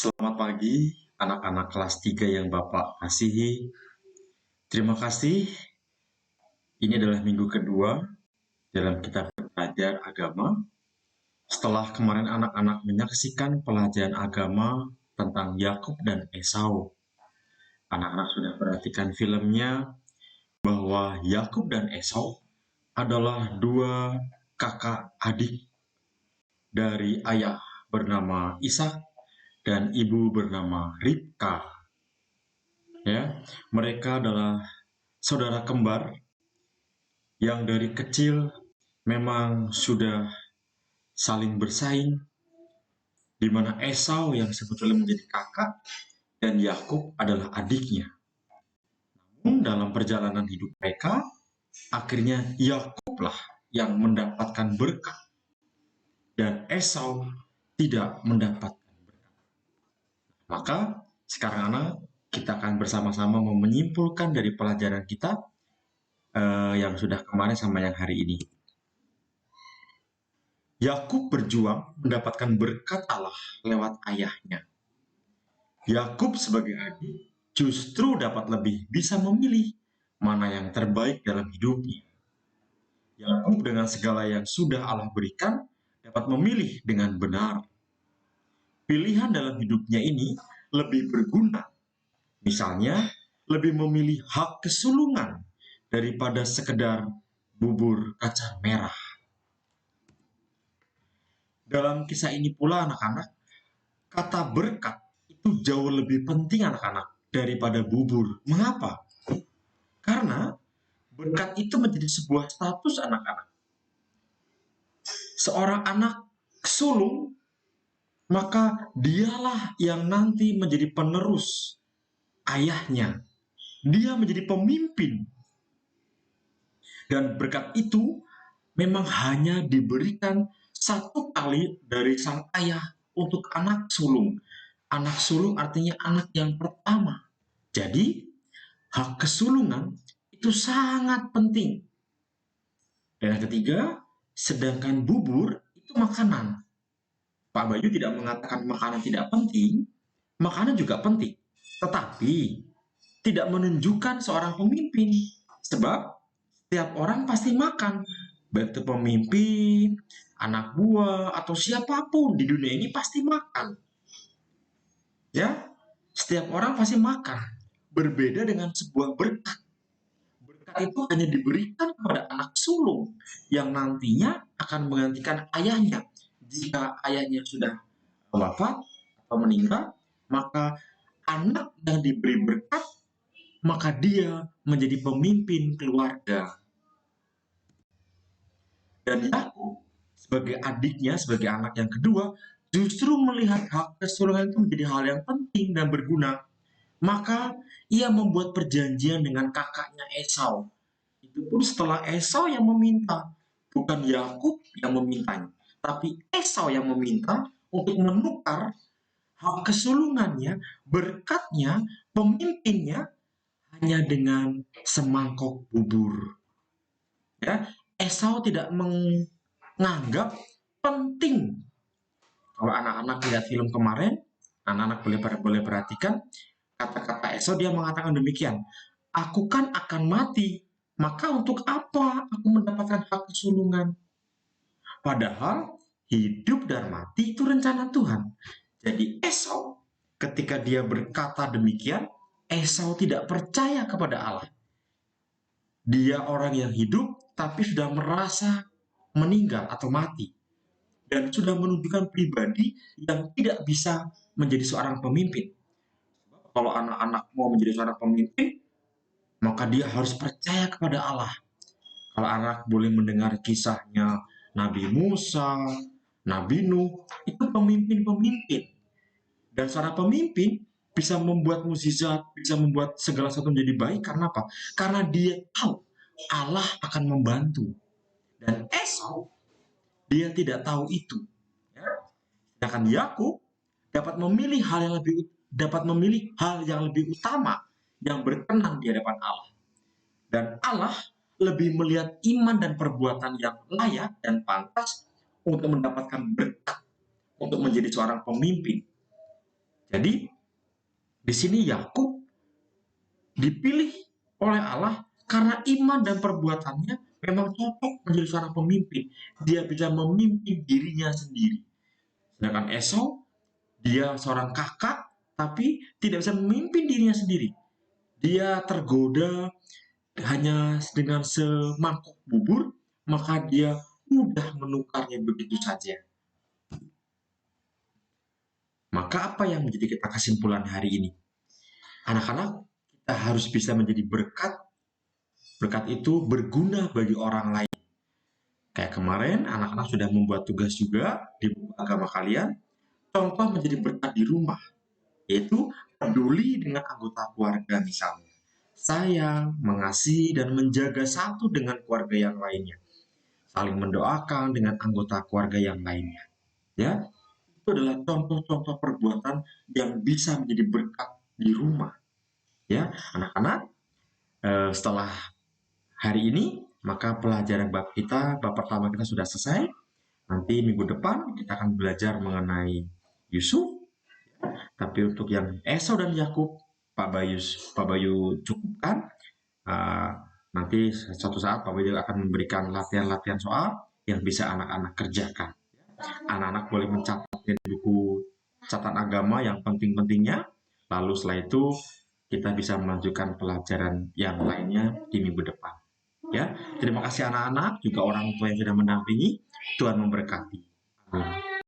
Selamat pagi, anak-anak kelas 3 yang Bapak kasihi. Terima kasih, ini adalah minggu kedua dalam kita belajar agama. Setelah kemarin anak-anak menyaksikan pelajaran agama tentang Yakub dan Esau, anak-anak sudah perhatikan filmnya bahwa Yakub dan Esau adalah dua kakak adik dari ayah bernama Ishak dan ibu bernama Ribka. Ya, mereka adalah saudara kembar yang dari kecil memang sudah saling bersaing, di mana Esau yang sebetulnya menjadi kakak dan Yakub adalah adiknya. Namun dalam perjalanan hidup mereka, akhirnya Yakublah yang mendapatkan berkat dan Esau tidak mendapatkan berkat. Maka sekarang anak kita akan bersama-sama menyimpulkan dari pelajaran kita yang sudah kemarin sama yang hari ini. Yakub berjuang mendapatkan berkat Allah lewat ayahnya. Yakub sebagai adik justru dapat lebih bisa memilih mana yang terbaik dalam hidupnya. Yakub dengan segala yang sudah Allah berikan dapat memilih dengan benar. Pilihan dalam hidupnya ini lebih berguna. Misalnya, lebih memilih hak kesulungan daripada sekedar bubur kacang merah. Dalam kisah ini pula anak-anak, kata berkat itu jauh lebih penting anak-anak daripada bubur. Mengapa? Karena berkat itu menjadi sebuah status anak-anak. Seorang anak sulung, maka dialah yang nanti menjadi penerus ayahnya. Dia menjadi pemimpin. Dan berkat itu memang hanya diberikan satu kali dari sang ayah untuk anak sulung. Anak sulung artinya anak yang pertama. Jadi, hak kesulungan itu sangat penting. Dan yang ketiga, sedangkan bubur itu makanan. Pak Bayu tidak mengatakan makanan tidak penting, makanan juga penting. Tetapi, tidak menunjukkan seorang pemimpin. Sebab, setiap orang pasti makan. Baik itu pemimpin, anak buah, atau siapapun di dunia ini pasti makan. Ya, setiap orang pasti makan. Berbeda dengan sebuah berkat. Berkat itu hanya diberikan kepada anak sulung yang nantinya akan menggantikan ayahnya. Jika ayahnya sudah wafat atau meninggal, maka anak yang diberi berkat, maka dia menjadi pemimpin keluarga. Dan Yakub sebagai adiknya, sebagai anak yang kedua, justru melihat hak kesulungan itu menjadi hal yang penting dan berguna. Maka ia membuat perjanjian dengan kakaknya Esau. Itu pun setelah Esau yang meminta, bukan Yakub yang memintanya, tapi Esau yang meminta untuk menukar hak kesulungannya, berkatnya, pemimpinnya hanya dengan semangkok bubur. Ya, Esau tidak menganggap penting. Kalau anak-anak lihat film kemarin, anak-anak boleh perhatikan kata-kata Esau. Dia mengatakan demikian, aku kan akan mati, maka untuk apa aku mendapatkan hak kesulungan? Padahal hidup dan mati itu rencana Tuhan. Jadi Esau ketika dia berkata demikian, Esau tidak percaya kepada Allah. Dia orang yang hidup tapi sudah merasa meninggal atau mati. Dan sudah menunjukkan pribadi yang tidak bisa menjadi seorang pemimpin. Kalau anak-anak mau menjadi seorang pemimpin, maka dia harus percaya kepada Allah. Kalau anak boleh mendengar kisahnya Nabi Musa, Nabi Nuh, itu pemimpin-pemimpin. Dan seorang pemimpin bisa membuat mukjizat, bisa membuat segala sesuatu menjadi baik. Karena apa? Karena dia tahu Allah akan membantu. Dan Esau, dia tidak tahu itu. Ya. Sedangkan Yakub dapat memilih hal yang lebih utama yang berkenan di hadapan Allah. Dan Allah lebih melihat iman dan perbuatan yang layak dan pantas untuk mendapatkan berkat, untuk menjadi seorang pemimpin. Jadi di sini Yakub dipilih oleh Allah karena iman dan perbuatannya memang cocok menjadi seorang pemimpin. Dia bisa memimpin dirinya sendiri. Sedangkan Esau, dia seorang kakak, tapi tidak bisa memimpin dirinya sendiri. Dia tergoda hanya dengan semangkuk bubur, maka dia mudah menukarnya begitu saja. Maka apa yang menjadi kita kesimpulan hari ini? Anak-anak, kita harus bisa menjadi berkat. Berkat itu berguna bagi orang lain. Kayak kemarin, anak-anak sudah membuat tugas juga di buku agama kalian. Contoh menjadi berkat di rumah, yaitu peduli dengan anggota keluarga misalnya. Sayang, mengasihi, dan menjaga satu dengan keluarga yang lainnya. Saling mendoakan dengan anggota keluarga yang lainnya. Ya, itu adalah contoh-contoh perbuatan yang bisa menjadi berkat di rumah. Ya, anak-anak, setelah hari ini, maka pelajaran bab pertama kita sudah selesai. Nanti minggu depan kita akan belajar mengenai Yusuf. Tapi untuk yang Esau dan Yakub, Pak Bayu cukupkan. Nanti suatu saat Pak Bayu akan memberikan latihan-latihan soal yang bisa anak-anak kerjakan. Anak-anak boleh mencatatnya di buku catatan agama yang penting-pentingnya. Lalu setelah itu kita bisa melanjutkan pelajaran yang lainnya di minggu depan. Ya, terima kasih anak-anak, juga orang tua yang sudah mendampingi. Tuhan memberkati. Amin.